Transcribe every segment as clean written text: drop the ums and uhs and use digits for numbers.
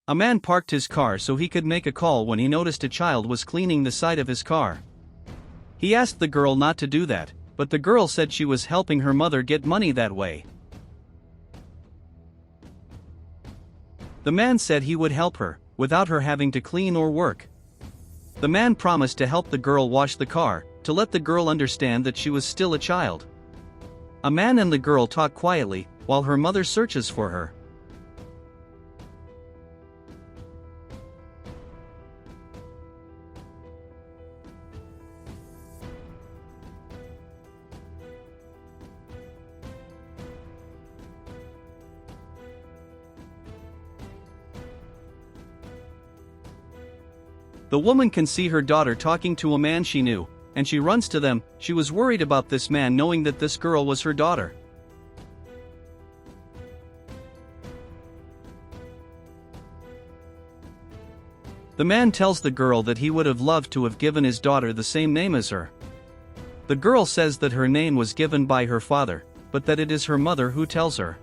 A man parked his car so he could make a call when he noticed a child was cleaning the side of his car. He asked the girl not to do that, but the girl said she was helping her mother get money that way. The man said he would help her, without her having to clean or work. The man promised to help the girl wash the car, to let the girl understand that she was still a child. A man and the girl talk quietly, while her mother searches for her. The woman can see her daughter talking to a man she knew, and she runs to them. She was worried about this man knowing that this girl was her daughter. The man tells the girl that he would have loved to have given his daughter the same name as her. The girl says that her name was given by her father, but that it is her mother who tells her.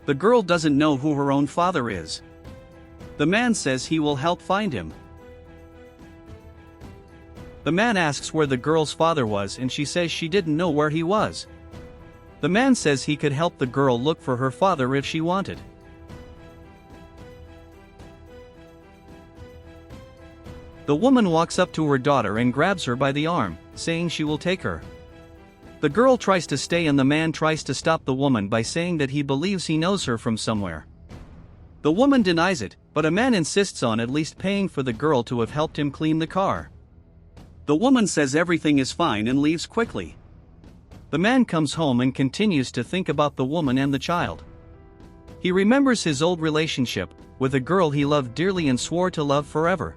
The girl doesn't know who her own father is. The man says he will help find him. The man asks where the girl's father was and she says she didn't know where he was. The man says he could help the girl look for her father if she wanted. The woman walks up to her daughter and grabs her by the arm, saying she will take her. The girl tries to stay and the man tries to stop the woman by saying that he believes he knows her from somewhere. The woman denies it, but a man insists on at least paying for the girl to have helped him clean the car. The woman says everything is fine and leaves quickly. The man comes home and continues to think about the woman and the child. He remembers his old relationship with a girl he loved dearly and swore to love forever.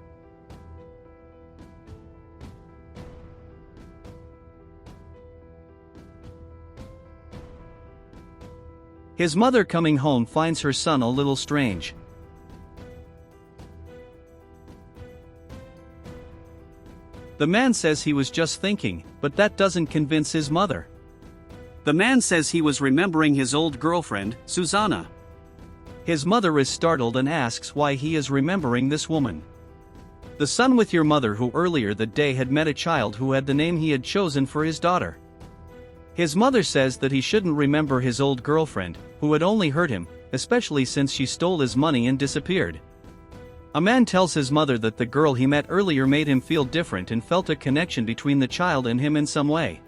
His mother coming home finds her son a little strange. The man says he was just thinking, but that doesn't convince his mother. The man says he was remembering his old girlfriend, Susanna. His mother is startled and asks why he is remembering this woman. The son with your mother who earlier that day had met a child who had the name he had chosen for his daughter. His mother says that he shouldn't remember his old girlfriend, who had only hurt him, especially since she stole his money and disappeared. A man tells his mother that the girl he met earlier made him feel different and felt a connection between the child and him in some way.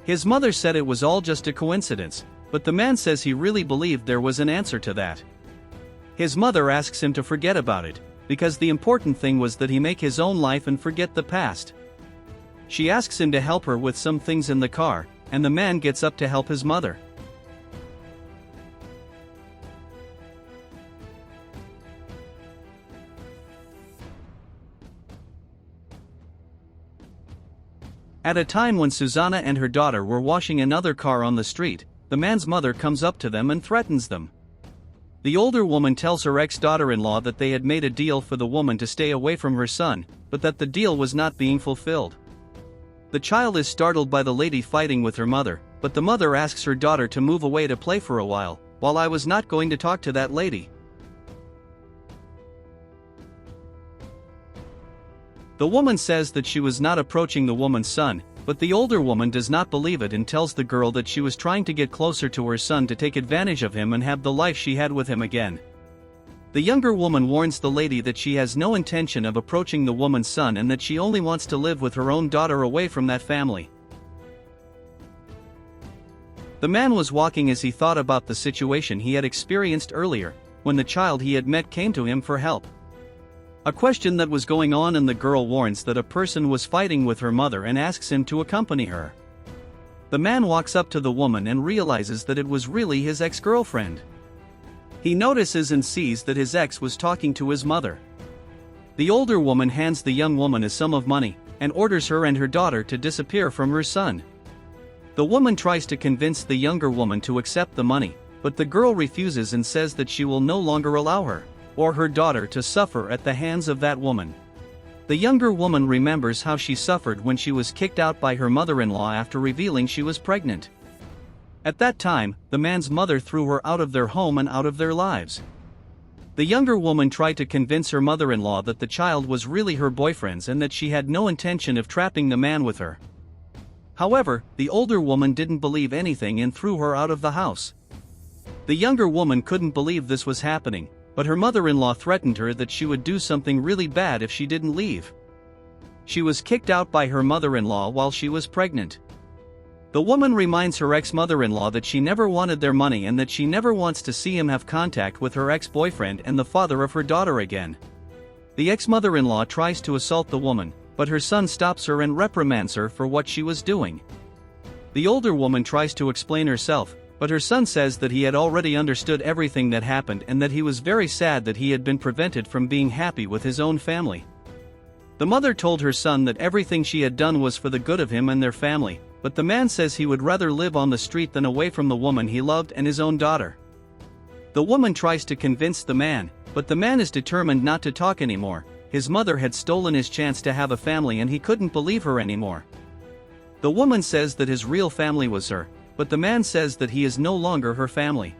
His mother said it was all just a coincidence, but the man says he really believed there was an answer to that. His mother asks him to forget about it, because the important thing was that he make his own life and forget the past. She asks him to help her with some things in the car, and the man gets up to help his mother. At a time when Susanna and her daughter were washing another car on the street, the man's mother comes up to them and threatens them. The older woman tells her ex-daughter-in-law that they had made a deal for the woman to stay away from her son, but that the deal was not being fulfilled. The child is startled by the lady fighting with her mother, but the mother asks her daughter to move away to play for a while I was not going to talk to that lady. The woman says that she was not approaching the woman's son, but the older woman does not believe it and tells the girl that she was trying to get closer to her son to take advantage of him and have the life she had with him again. The younger woman warns the lady that she has no intention of approaching the woman's son and that she only wants to live with her own daughter away from that family. The man was walking as he thought about the situation he had experienced earlier, when the child he had met came to him for help. A question that was going on and the girl warns that a person was fighting with her mother and asks him to accompany her. The man walks up to the woman and realizes that it was really his ex-girlfriend. He notices and sees that his ex was talking to his mother. The older woman hands the young woman a sum of money, and orders her and her daughter to disappear from her son. The woman tries to convince the younger woman to accept the money, but the girl refuses and says that she will no longer allow her or her daughter to suffer at the hands of that woman. The younger woman remembers how she suffered when she was kicked out by her mother-in-law after revealing she was pregnant. At that time, the man's mother threw her out of their home and out of their lives. The younger woman tried to convince her mother-in-law that the child was really her boyfriend's and that she had no intention of trapping the man with her. However, the older woman didn't believe anything and threw her out of the house. The younger woman couldn't believe this was happening, but her mother-in-law threatened her that she would do something really bad if she didn't leave. She was kicked out by her mother-in-law while she was pregnant. The woman reminds her ex-mother-in-law that she never wanted their money and that she never wants to see him have contact with her ex-boyfriend and the father of her daughter again. The ex-mother-in-law tries to assault the woman, but her son stops her and reprimands her for what she was doing. The older woman tries to explain herself, but her son says that he had already understood everything that happened and that he was very sad that he had been prevented from being happy with his own family. The mother told her son that everything she had done was for the good of him and their family, but the man says he would rather live on the street than away from the woman he loved and his own daughter. The woman tries to convince the man, but the man is determined not to talk anymore. His mother had stolen his chance to have a family and he couldn't believe her anymore. The woman says that his real family was her, but the man says that he is no longer her family.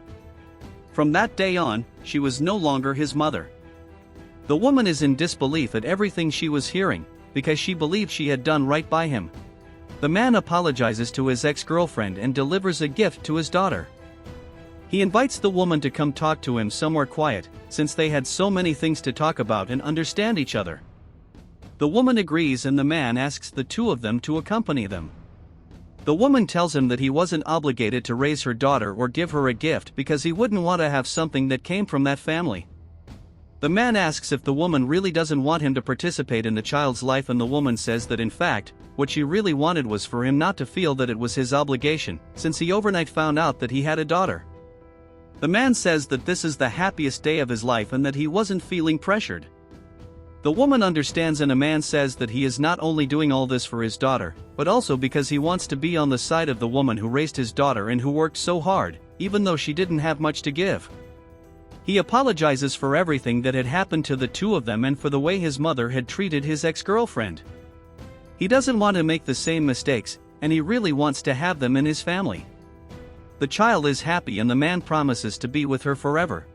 From that day on, she was no longer his mother. The woman is in disbelief at everything she was hearing, because she believed she had done right by him. The man apologizes to his ex-girlfriend and delivers a gift to his daughter. He invites the woman to come talk to him somewhere quiet, since they had so many things to talk about and understand each other. The woman agrees and the man asks the two of them to accompany them. The woman tells him that he wasn't obligated to raise her daughter or give her a gift because he wouldn't want to have something that came from that family. The man asks if the woman really doesn't want him to participate in the child's life, and the woman says that in fact, what she really wanted was for him not to feel that it was his obligation, since he overnight found out that he had a daughter. The man says that this is the happiest day of his life and that he wasn't feeling pressured. The woman understands and a man says that he is not only doing all this for his daughter, but also because he wants to be on the side of the woman who raised his daughter and who worked so hard, even though she didn't have much to give. He apologizes for everything that had happened to the two of them and for the way his mother had treated his ex-girlfriend. He doesn't want to make the same mistakes, and he really wants to have them in his family. The child is happy and the man promises to be with her forever.